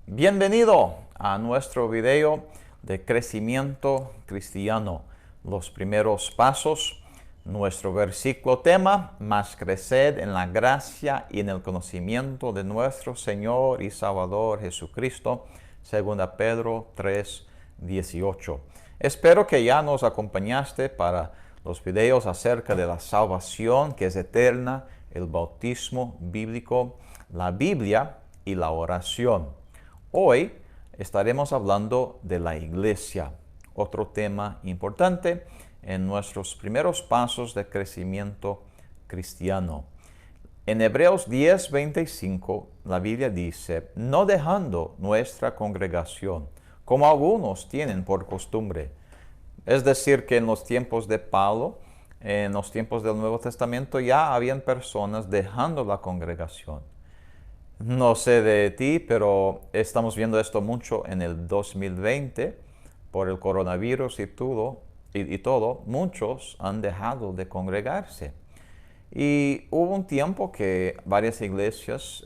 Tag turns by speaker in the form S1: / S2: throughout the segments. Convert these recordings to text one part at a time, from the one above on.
S1: Bienvenido a nuestro video de crecimiento cristiano, los primeros pasos. Nuestro versículo tema: más creced en la gracia y en el conocimiento de nuestro Señor y Salvador Jesucristo, 2 Pedro 3:18. Espero que ya nos acompañaste para los videos acerca de la salvación que es eterna, el bautismo bíblico, la Biblia y la oración. Hoy estaremos hablando de la iglesia, otro tema importante en nuestros primeros pasos de crecimiento cristiano. En Hebreos 10:25 la Biblia dice: no dejando nuestra congregación, como algunos tienen por costumbre. Es decir, que en los tiempos de Pablo, en los tiempos del Nuevo Testamento, ya habían personas dejando la congregación. No sé de ti, pero estamos viendo esto mucho en el 2020 por el coronavirus y todo. Muchos han dejado de congregarse. Y hubo un tiempo que varias iglesias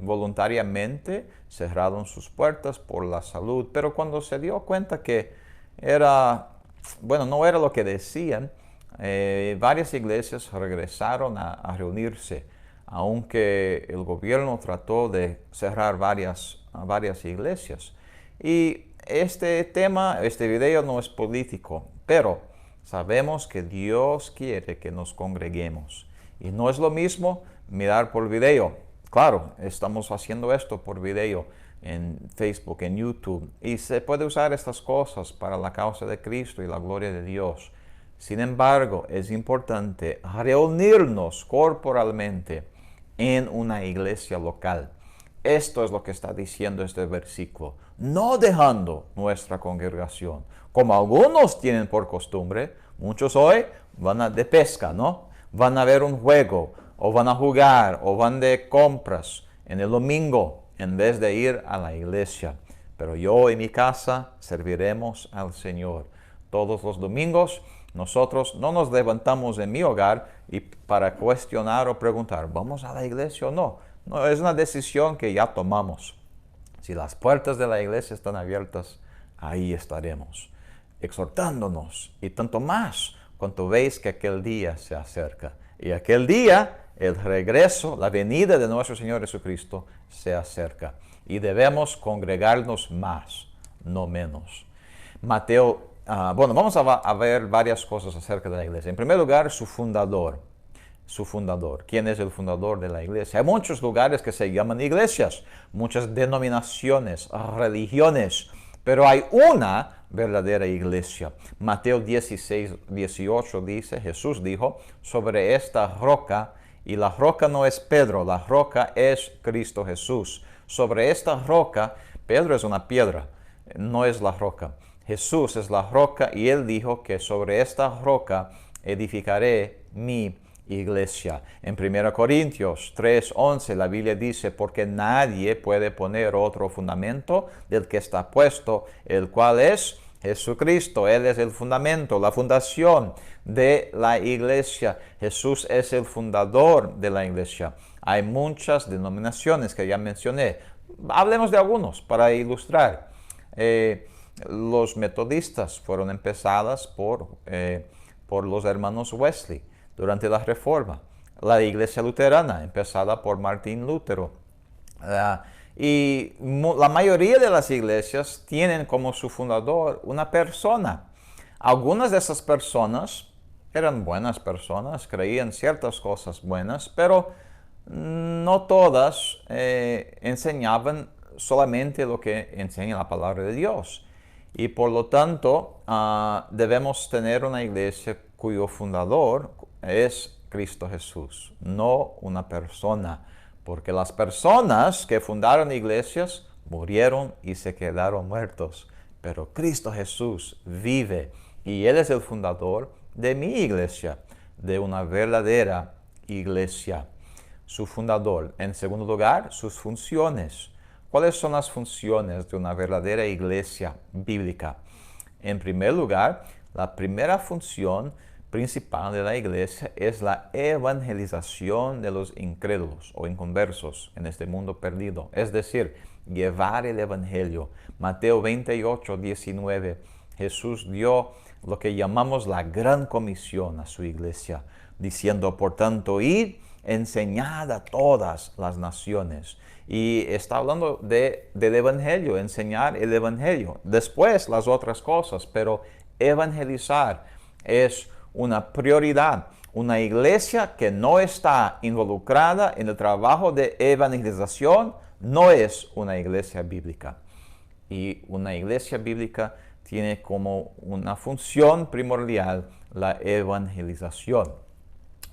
S1: voluntariamente cerraron sus puertas por la salud, pero cuando se dio cuenta que no era lo que decían, varias iglesias regresaron a reunirse, aunque el gobierno trató de cerrar varias iglesias. Y este video no es político, pero sabemos que Dios quiere que nos congreguemos. Y no es lo mismo mirar por video. Claro, estamos haciendo esto por video en Facebook, en YouTube, y se puede usar estas cosas para la causa de Cristo y la gloria de Dios. Sin embargo, es importante reunirnos corporalmente en una iglesia local. Esto es lo que está diciendo este versículo: no dejando nuestra congregación, como algunos tienen por costumbre. Muchos hoy van de pesca, ¿no? Van a ver un juego, o van a jugar, o van de compras en el domingo, en vez de ir a la iglesia. Pero yo y mi casa serviremos al Señor. Todos los domingos nosotros no nos levantamos en mi hogar y para cuestionar o preguntar, ¿vamos a la iglesia o no? No, es una decisión que ya tomamos. Si las puertas de la iglesia están abiertas, ahí estaremos, exhortándonos, y tanto más cuanto veis que aquel día se acerca. Y aquel día, el regreso, la venida de nuestro Señor Jesucristo se acerca. Y debemos congregarnos más, no menos. Vamos a ver varias cosas acerca de la iglesia. En primer lugar, su fundador. ¿Quién es el fundador de la iglesia? Hay muchos lugares que se llaman iglesias, muchas denominaciones, religiones, pero hay una verdadera iglesia. Mateo 16:18 dice, Jesús dijo, sobre esta roca, y la roca no es Pedro, la roca es Cristo Jesús. Sobre esta roca, Pedro es una piedra, no es la roca. Jesús es la roca, y él dijo que sobre esta roca edificaré mi iglesia. En 1 Corintios 3:11 la Biblia dice, porque nadie puede poner otro fundamento del que está puesto, el cual es Jesucristo. Él es el fundamento, la fundación de la iglesia. Jesús es el fundador de la iglesia. Hay muchas denominaciones que ya mencioné. Hablemos de algunos para ilustrar. Los metodistas fueron empezadas por los hermanos Wesley durante la Reforma. La iglesia luterana, empezada por Martín Lutero. Y la mayoría de las iglesias tienen como su fundador una persona. Algunas de esas personas eran buenas personas, creían ciertas cosas buenas, pero no todas enseñaban solamente lo que enseña la palabra de Dios. Y por lo tanto, debemos tener una iglesia cuyo fundador es Cristo Jesús, no una persona, porque las personas que fundaron iglesias murieron y se quedaron muertos, pero Cristo Jesús vive y Él es el fundador de mi iglesia, de una verdadera iglesia. Su fundador. En segundo lugar, sus funciones. ¿Cuáles son las funciones de una verdadera iglesia bíblica? En primer lugar, la primera función principal de la iglesia es la evangelización de los incrédulos o inconversos en este mundo perdido. Es decir, llevar el Evangelio. Mateo 28, 19, Jesús dio lo que llamamos la gran comisión a su iglesia, diciendo, por tanto, id, enseñad a todas las naciones. Y está hablando del Evangelio, enseñar el Evangelio. Después las otras cosas, pero evangelizar es una prioridad. Una iglesia que no está involucrada en el trabajo de evangelización no es una iglesia bíblica. Y una iglesia bíblica tiene como una función primordial la evangelización.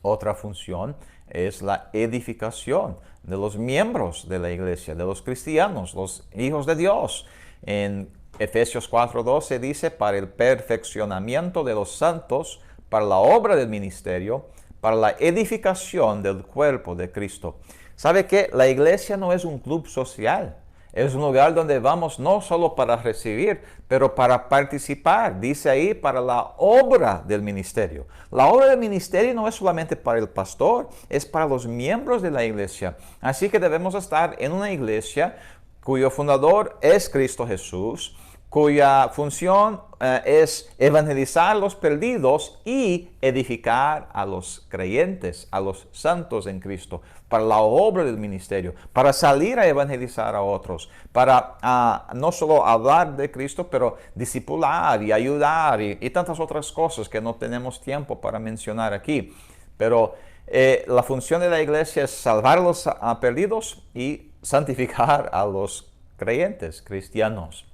S1: Otra función es la edificación de los miembros de la iglesia, de los cristianos, los hijos de Dios. En Efesios 4:12 dice, para el perfeccionamiento de los santos, para la obra del ministerio, para la edificación del cuerpo de Cristo. ¿Sabe qué? La iglesia no es un club social. Es un lugar donde vamos no solo para recibir, pero para participar. Dice ahí, para la obra del ministerio. La obra del ministerio no es solamente para el pastor, es para los miembros de la iglesia. Así que debemos estar en una iglesia cuyo fundador es Cristo Jesús, cuya función es evangelizar a los perdidos y edificar a los creyentes, a los santos en Cristo, para la obra del ministerio, para salir a evangelizar a otros, para no solo hablar de Cristo, pero discipular y ayudar y tantas otras cosas que no tenemos tiempo para mencionar aquí. Pero la función de la iglesia es salvar a los perdidos y santificar a los creyentes, cristianos.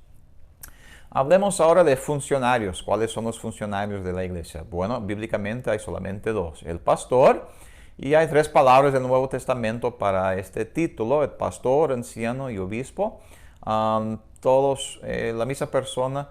S1: Hablemos ahora de funcionarios. ¿Cuáles son los funcionarios de la iglesia? Bueno, bíblicamente hay solamente dos. El pastor, y hay tres palabras del Nuevo Testamento para este título, el pastor, anciano y obispo. Todos la misma persona,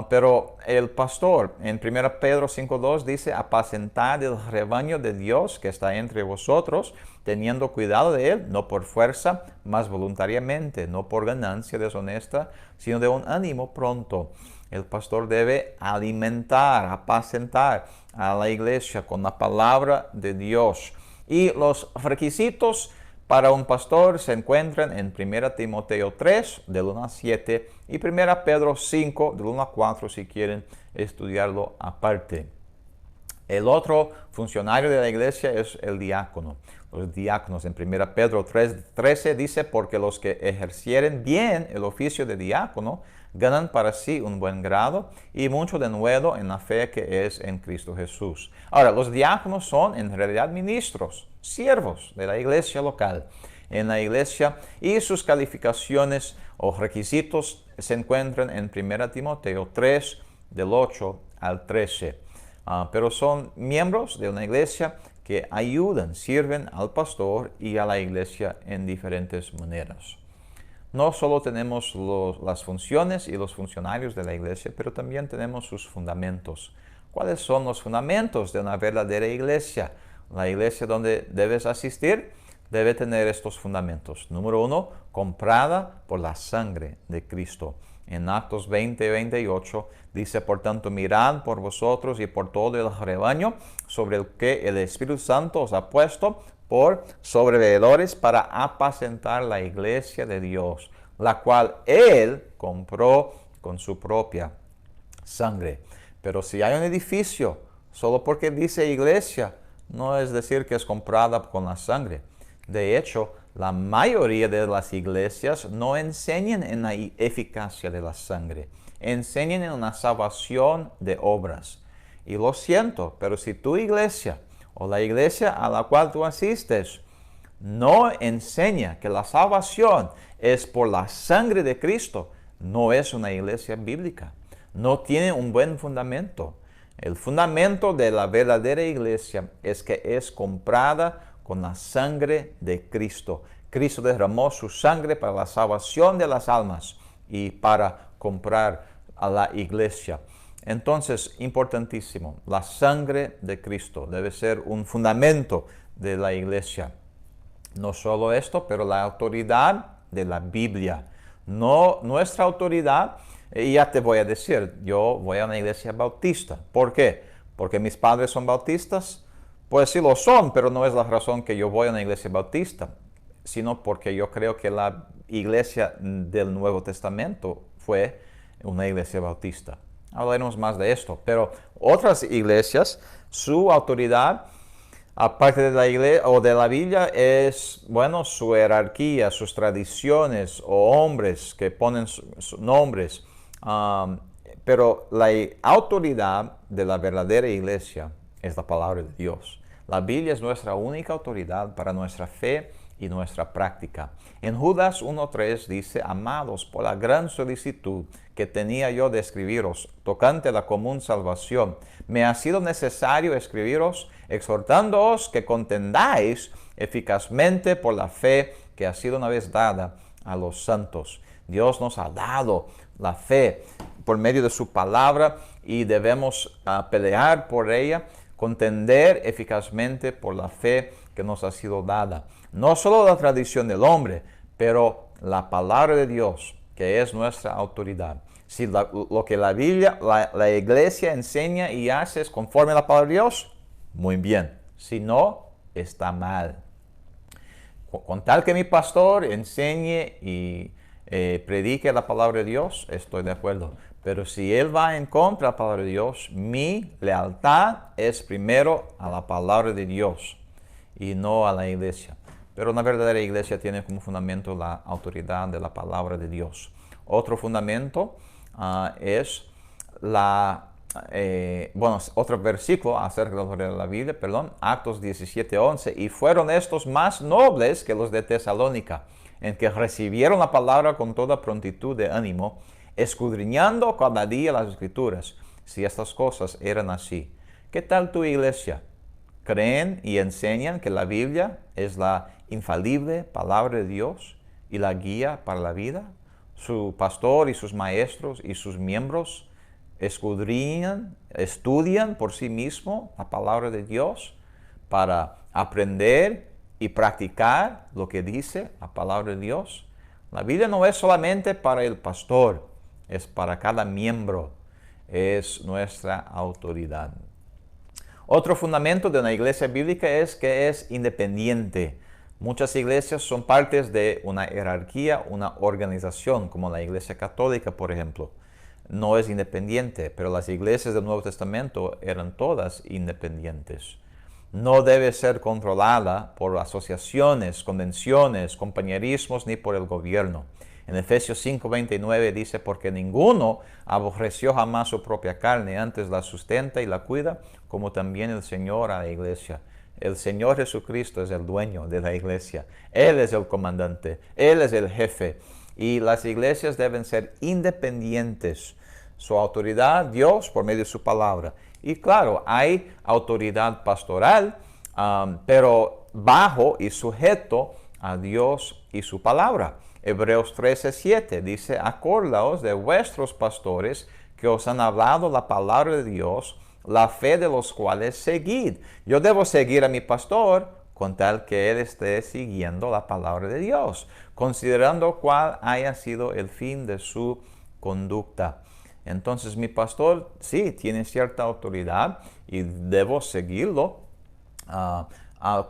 S1: pero el pastor, en 1 Pedro 5:2 dice, apacentad el rebaño de Dios que está entre vosotros, teniendo cuidado de él, no por fuerza, mas voluntariamente, no por ganancia deshonesta, sino de un ánimo pronto. El pastor debe alimentar, apacentar a la iglesia con la palabra de Dios. Y los requisitos para un pastor se encuentran en 1 Timoteo 3, del 1 a 7, y 1 Pedro 5, del 1 a 4, si quieren estudiarlo aparte. El otro funcionario de la iglesia es el diácono. Los diáconos en 1 Pedro 3:13 dice, porque los que ejercieren bien el oficio de diácono ganan para sí un buen grado y mucho denuedo en la fe que es en Cristo Jesús. Ahora, los diáconos son en realidad ministros, siervos de la iglesia local. En la iglesia y sus calificaciones o requisitos se encuentran en 1 Timoteo 3, del 8 al 13. Pero son miembros de una iglesia que ayudan, sirven al pastor y a la iglesia en diferentes maneras. No solo tenemos las funciones y los funcionarios de la iglesia, pero también tenemos sus fundamentos. ¿Cuáles son los fundamentos de una verdadera iglesia? La iglesia donde debes asistir debe tener estos fundamentos. Número 1, comprada por la sangre de Cristo. En Actos 20:28 dice, por tanto, mirad por vosotros y por todo el rebaño sobre el que el Espíritu Santo os ha puesto por sobreveedores para apacentar la iglesia de Dios, la cual Él compró con su propia sangre. Pero si hay un edificio, solo porque dice iglesia, no es decir que es comprada con la sangre. De hecho, la mayoría de las iglesias no enseñan en la eficacia de la sangre, enseñan en una salvación de obras. Y lo siento, pero si tu iglesia o la iglesia a la cual tú asistes no enseña que la salvación es por la sangre de Cristo, no es una iglesia bíblica, no tiene un buen fundamento. El fundamento de la verdadera iglesia es que es comprada con la sangre de Cristo. Cristo derramó su sangre para la salvación de las almas y para comprar a la iglesia. Entonces, importantísimo, la sangre de Cristo debe ser un fundamento de la iglesia. No solo esto, pero la autoridad de la Biblia. No nuestra autoridad, y ya te voy a decir, yo voy a una iglesia bautista. ¿Por qué? ¿Porque mis padres son bautistas? Pues sí lo son, pero no es la razón que yo voy a una iglesia bautista. sino porque yo creo que la iglesia del Nuevo Testamento fue una iglesia bautista. Hablaremos más de esto, pero otras iglesias, su autoridad, aparte de la iglesia o de la Biblia, es, bueno, su jerarquía, sus tradiciones o hombres que ponen sus nombres. Pero la autoridad de la verdadera iglesia es la palabra de Dios. La Biblia es nuestra única autoridad para nuestra fe y nuestra práctica. En Judas 1:3 dice: amados, por la gran solicitud que tenía yo de escribiros tocante a la común salvación, me ha sido necesario escribiros exhortándoos que contendáis eficazmente por la fe que ha sido una vez dada a los santos. Dios nos ha dado la fe por medio de su palabra y debemos pelear por ella, contender eficazmente por la fe que nos ha sido dada. No solo la tradición del hombre, pero la palabra de Dios, que es nuestra autoridad. Si lo que la Biblia, la iglesia enseña y hace es conforme a la palabra de Dios, muy bien. Si no, está mal. Con tal que mi pastor enseñe y predique la palabra de Dios, estoy de acuerdo. Pero si él va en contra de la palabra de Dios, mi lealtad es primero a la palabra de Dios y no a la iglesia. Pero una verdadera iglesia tiene como fundamento la autoridad de la palabra de Dios. Otro fundamento es otro versículo acerca de la autoridad de la Biblia, Actos 17:11. Y fueron estos más nobles que los de Tesalónica, en que recibieron la palabra con toda prontitud de ánimo, escudriñando cada día las Escrituras, si estas cosas eran así. ¿Qué tal tu iglesia? ¿Creen y enseñan que la Biblia es la infalible palabra de Dios y la guía para la vida? Su pastor y sus maestros y sus miembros escudriñan, estudian por sí mismos la palabra de Dios para aprender y practicar lo que dice la palabra de Dios. La Biblia no es solamente para el pastor, es para cada miembro, es nuestra autoridad. Otro fundamento de una iglesia bíblica es que es independiente. Muchas iglesias son partes de una jerarquía, una organización, como la Iglesia Católica, por ejemplo. No es independiente, pero las iglesias del Nuevo Testamento eran todas independientes. No debe ser controlada por asociaciones, convenciones, compañerismos, ni por el gobierno. En Efesios 5:29 dice: porque ninguno aborreció jamás su propia carne, antes la sustenta y la cuida, como también el Señor a la iglesia. El Señor Jesucristo es el dueño de la iglesia. Él es el comandante, Él es el jefe. Y las iglesias deben ser independientes. Su autoridad, Dios, por medio de su palabra. Y claro, hay autoridad pastoral, pero bajo y sujeto a Dios y su palabra. Hebreos 13:7 dice: acordaos de vuestros pastores que os han hablado la palabra de Dios, la fe de los cuales seguid. Yo debo seguir a mi pastor con tal que él esté siguiendo la palabra de Dios, considerando cuál haya sido el fin de su conducta. Entonces mi pastor sí tiene cierta autoridad y debo seguirlo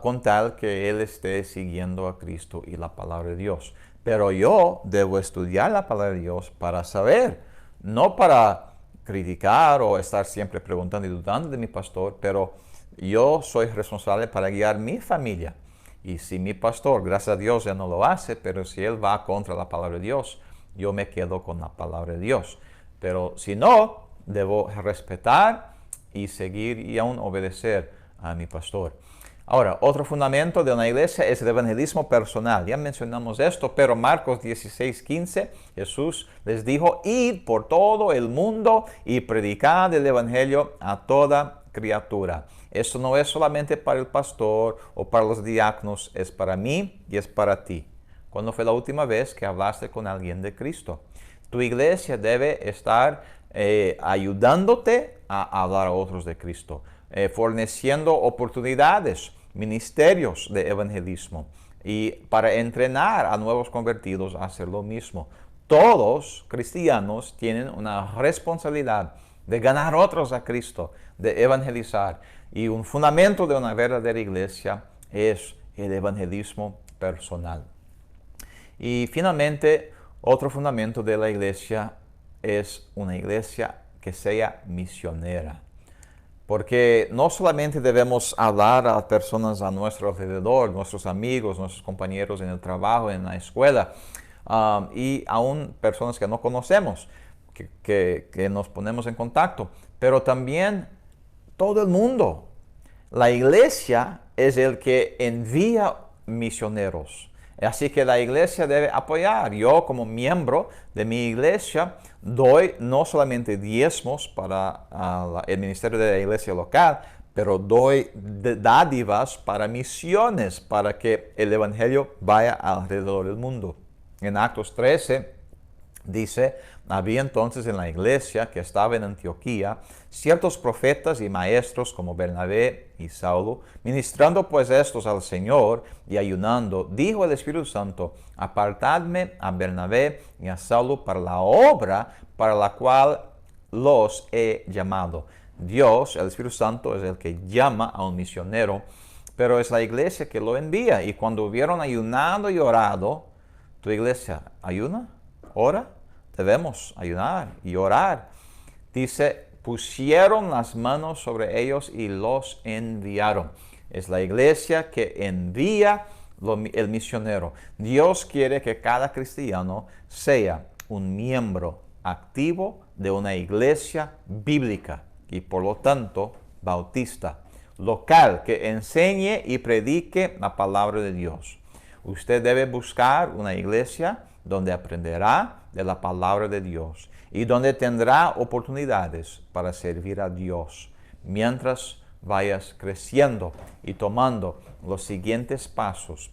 S1: con tal que él esté siguiendo a Cristo y la palabra de Dios. Pero yo debo estudiar la palabra de Dios para saber, no para criticar o estar siempre preguntando y dudando de mi pastor, pero yo soy responsable para guiar mi familia. Y si mi pastor, gracias a Dios, ya no lo hace, pero si él va contra la palabra de Dios, yo me quedo con la palabra de Dios. Pero si no, debo respetar y seguir y aún obedecer a mi pastor. Ahora, otro fundamento de una iglesia es el evangelismo personal. Ya mencionamos esto, pero Marcos 16:15, Jesús les dijo: id por todo el mundo y predicad el evangelio a toda criatura. Esto no es solamente para el pastor o para los diáconos, es para mí y es para ti. ¿Cuándo fue la última vez que hablaste con alguien de Cristo? Tu iglesia debe estar ayudándote a hablar a otros de Cristo, forneciendo oportunidades, ministerios de evangelismo y para entrenar a nuevos convertidos a hacer lo mismo. Todos cristianos tienen una responsabilidad de ganar otros a Cristo, de evangelizar. Y un fundamento de una verdadera iglesia es el evangelismo personal. Y finalmente, otro fundamento de la iglesia es una iglesia que sea misionera. Porque no solamente debemos hablar a personas a nuestro alrededor, nuestros amigos, nuestros compañeros en el trabajo, en la escuela, y aún personas que no conocemos, que nos ponemos en contacto, pero también todo el mundo. La iglesia es el que envía misioneros. Así que la iglesia debe apoyar. Yo como miembro de mi iglesia doy no solamente diezmos para el ministerio de la iglesia local, pero doy dádivas para misiones, para que el evangelio vaya alrededor del mundo. En Actos 13 dice, había entonces en la iglesia que estaba en Antioquía ciertos profetas y maestros como Bernabé y Saulo, ministrando pues estos al Señor y ayunando, dijo el Espíritu Santo, apartadme a Bernabé y a Saulo para la obra para la cual los he llamado. Dios, el Espíritu Santo, es el que llama a un misionero, pero es la iglesia que lo envía. Y cuando hubieron ayunado y orado, ¿tu iglesia ayuna? ¿Ora? Debemos ayunar y orar. Dice, pusieron las manos sobre ellos y los enviaron. Es la iglesia que envía el misionero. Dios quiere que cada cristiano sea un miembro activo de una iglesia bíblica y por lo tanto bautista, local, que enseñe y predique la palabra de Dios. Usted debe buscar una iglesia donde aprenderá de la palabra de Dios y donde tendrá oportunidades para servir a Dios mientras vayas creciendo y tomando los siguientes pasos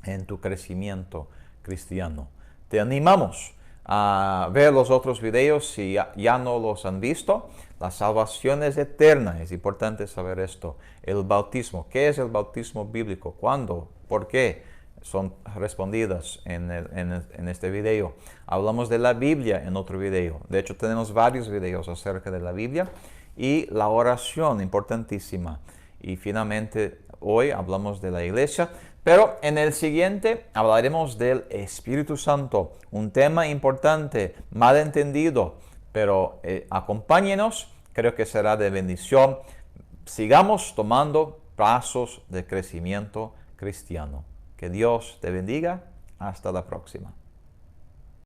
S1: en tu crecimiento cristiano. Te animamos a ver los otros videos si ya no los han visto. La salvación es eterna, es importante saber esto. El bautismo, ¿qué es el bautismo bíblico? ¿Cuándo? ¿Por qué? Son respondidas en este video. Hablamos de la Biblia en otro video. De hecho, tenemos varios videos acerca de la Biblia y la oración, importantísima. Y finalmente, hoy hablamos de la iglesia, pero en el siguiente hablaremos del Espíritu Santo, un tema importante, mal entendido, pero acompáñenos, creo que será de bendición. Sigamos tomando pasos de crecimiento cristiano. Que Dios te bendiga. Hasta la próxima.